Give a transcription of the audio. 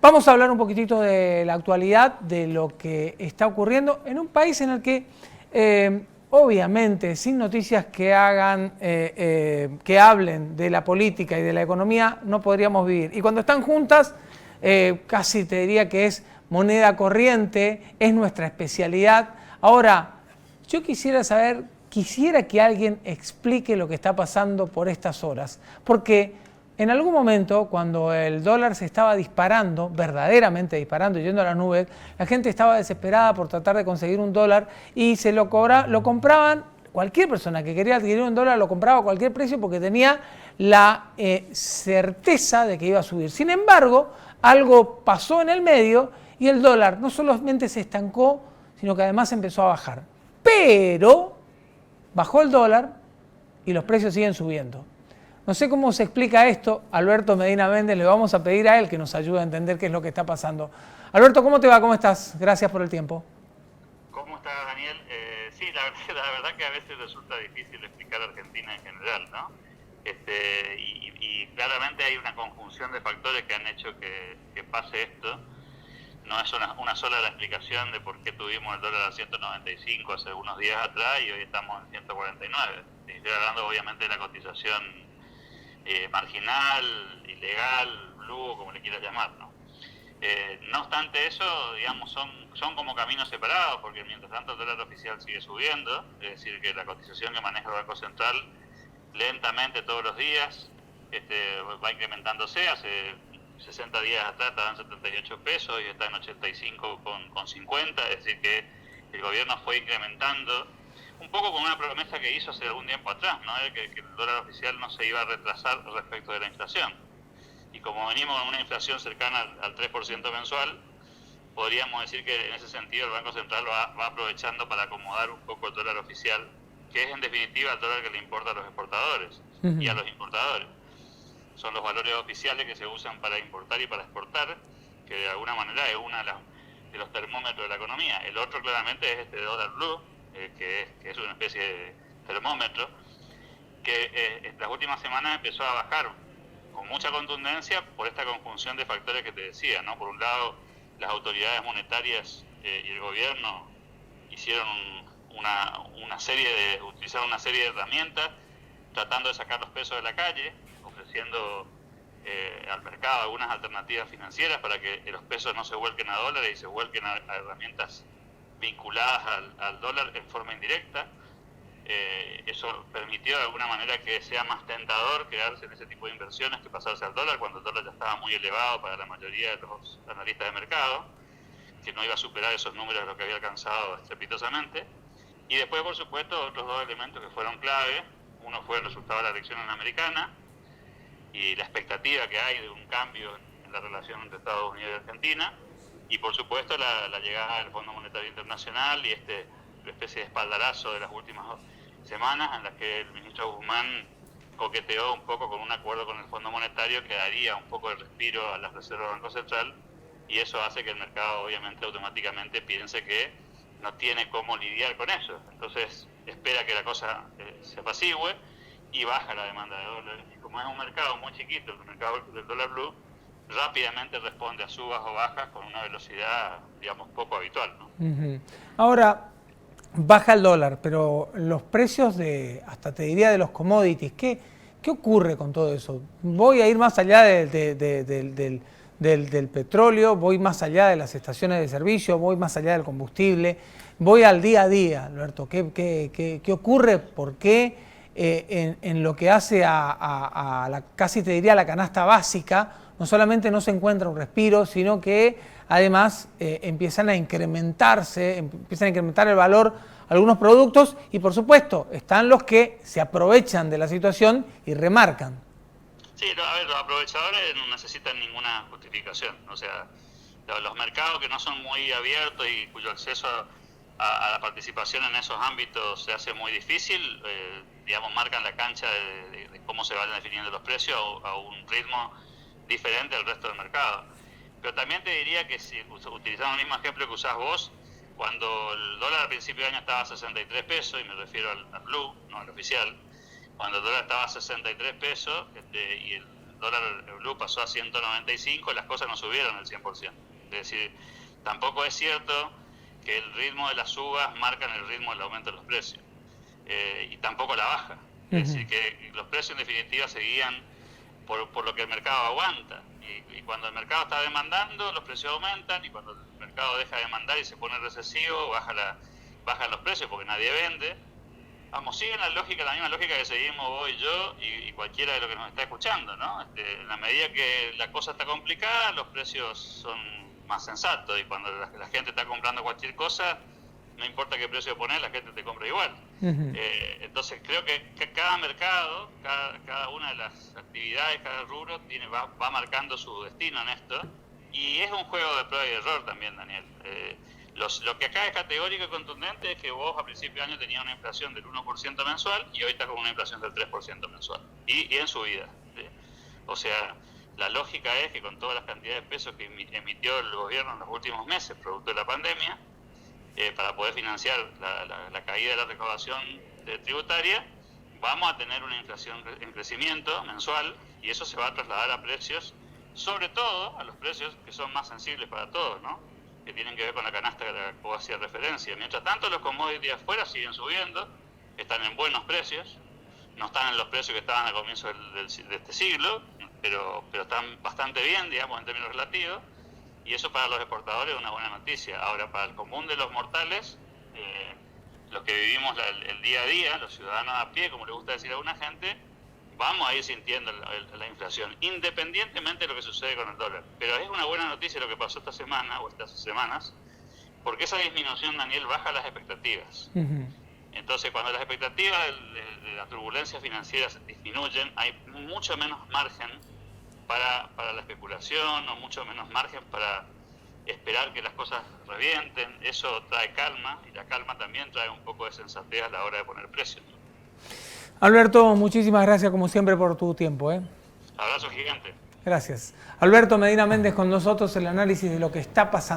Vamos a hablar un poquitito de la actualidad, de lo que está ocurriendo en un país en el que, obviamente, sin noticias que hagan, que hablen de la política y de la economía, no podríamos vivir. Y cuando están juntas, casi te diría que es moneda corriente, es nuestra especialidad. Ahora, yo quisiera saber, quisiera que alguien explique lo que está pasando por estas horas, porque en algún momento, cuando el dólar se estaba disparando, verdaderamente disparando, yendo a las nubes, la gente estaba desesperada por tratar de conseguir un dólar y se lo compraban, cualquier persona que quería adquirir un dólar lo compraba a cualquier precio porque tenía la certeza de que iba a subir. Sin embargo, algo pasó en el medio y el dólar no solamente se estancó, sino que además empezó a bajar. Pero bajó el dólar y los precios siguen subiendo. No sé cómo se explica esto, Alberto Medina Méndez, le vamos a pedir a él que nos ayude a entender qué es lo que está pasando. Alberto, ¿cómo te va? ¿Cómo estás? Gracias por el tiempo. ¿Cómo estás, Daniel? Sí, la verdad que a veces resulta difícil explicar Argentina en general, ¿no? Y claramente hay una conjunción de factores que han hecho que pase esto. No es una sola la explicación de por qué tuvimos el dólar a 195 hace unos días atrás y hoy estamos en 149. Estoy hablando obviamente de la cotización marginal, ilegal, blue, como le quieras llamar, ¿no? No obstante eso, digamos, son como caminos separados, porque mientras tanto el dólar oficial sigue subiendo, es decir, que la cotización que maneja el Banco Central lentamente todos los días va incrementándose. Hace 60 días atrás estaba en 78 pesos y está en 85,50, es decir que el gobierno fue incrementando un poco con una promesa que hizo hace algún tiempo atrás, ¿no? Que el dólar oficial no se iba a retrasar respecto de la inflación. Y como venimos en una inflación cercana al 3% mensual, podríamos decir que en ese sentido el Banco Central va aprovechando para acomodar un poco el dólar oficial, que es en definitiva el dólar que le importa a los exportadores y a los importadores. Son los valores oficiales que se usan para importar y para exportar, que de alguna manera es uno de los termómetros de la economía. El otro claramente es este dólar blue, que es una especie de termómetro, que en las últimas semanas empezó a bajar con mucha contundencia por esta conjunción de factores que te decía, ¿no? Por un lado, las autoridades monetarias y el gobierno hicieron utilizaron una serie de herramientas tratando de sacar los pesos de la calle, ofreciendo al mercado algunas alternativas financieras para que los pesos no se vuelquen a dólares y se vuelquen a herramientas vinculadas al dólar en forma indirecta. Eso permitió de alguna manera que sea más tentador quedarse en ese tipo de inversiones que pasarse al dólar cuando el dólar ya estaba muy elevado para la mayoría de los analistas de mercado, que no iba a superar esos números de lo que había alcanzado estrepitosamente. Y después, por supuesto, otros dos elementos que fueron clave. Uno fue el resultado de la elección americana y la expectativa que hay de un cambio en la relación entre Estados Unidos y Argentina. Y por supuesto la llegada del Fondo Monetario Internacional y una especie de espaldarazo de las últimas semanas en las que el ministro Guzmán coqueteó un poco con un acuerdo con el Fondo Monetario que daría un poco de respiro a las reservas del Banco Central, y eso hace que el mercado obviamente automáticamente piense que no tiene cómo lidiar con eso. Entonces espera que la cosa se apacigüe y baja la demanda de dólares. Y como es un mercado muy chiquito, el mercado del dólar blue, rápidamente responde a subas o bajas con una velocidad, digamos, poco habitual, ¿no? Ahora, baja el dólar, pero los precios hasta te diría de los commodities, ¿qué ocurre con todo eso? Voy a ir más allá del petróleo, voy más allá de las estaciones de servicio, voy más allá del combustible, voy al día a día, Alberto. ¿Qué ocurre? ¿Por qué en lo que hace a casi te diría la canasta básica, no solamente no se encuentra un respiro, sino que además empiezan a incrementar el valor algunos productos y por supuesto están los que se aprovechan de la situación y remarcan? Sí, a ver, los aprovechadores no necesitan ninguna justificación. O sea, los mercados que no son muy abiertos y cuyo acceso a la participación en esos ámbitos se hace muy difícil, digamos, marcan la cancha de cómo se van definiendo los precios a un ritmo diferente al resto del mercado. Pero también te diría que si utilizamos el mismo ejemplo que usás vos, cuando el dólar al principio de año estaba a 63 pesos, y me refiero al blue, no al oficial, cuando el dólar estaba a 63 pesos y dólar blue pasó a 195, las cosas no subieron el 100%. Es decir, tampoco es cierto que el ritmo de las subas marcan el ritmo del aumento de los precios, y tampoco la baja. Es decir, que los precios en definitiva seguían por lo que el mercado aguanta, y cuando el mercado está demandando, los precios aumentan, y cuando el mercado deja de demandar y se pone recesivo, bajan los precios porque nadie vende. Vamos, siguen la misma lógica que seguimos vos y yo y cualquiera de los que nos está escuchando, ¿no? En la medida que la cosa está complicada, los precios son más sensatos, y cuando la gente está comprando cualquier cosa, no importa qué precio pones, la gente te compra igual. Entonces creo que cada mercado, cada una de las actividades, cada rubro va marcando su destino en esto, y es un juego de prueba y error también, Daniel. Lo que acá es categórico y contundente es que vos a principio de año tenías una inflación del 1% mensual y hoy estás con una inflación del 3% mensual, y en subida, ¿sí? O sea, la lógica es que con todas las cantidades de pesos que emitió el gobierno en los últimos meses producto de la pandemia, para poder financiar la caída de la recaudación tributaria, vamos a tener una inflación en crecimiento mensual, y eso se va a trasladar a precios, sobre todo a los precios que son más sensibles para todos, ¿no? Que tienen que ver con la canasta que vos hacías referencia. Mientras tanto, los commodities afuera siguen subiendo, están en buenos precios, no están en los precios que estaban al comienzo de este siglo, pero están bastante bien, digamos, en términos relativos, y eso para los exportadores es una buena noticia. Ahora, para el común de los mortales, los que vivimos el día a día, los ciudadanos a pie, como le gusta decir a alguna gente, vamos a ir sintiendo la inflación, independientemente de lo que sucede con el dólar. Pero es una buena noticia lo que pasó esta semana o estas semanas, porque esa disminución, Daniel, baja las expectativas. Entonces, cuando las expectativas de las turbulencias financieras disminuyen, hay mucho menos margen para la especulación, o mucho menos margen para esperar que las cosas revienten. Eso trae calma, y la calma también trae un poco de sensatez a la hora de poner precios. Alberto, muchísimas gracias como siempre por tu tiempo. Abrazo gigante. Gracias. Alberto Medina Méndez con nosotros, el análisis de lo que está pasando.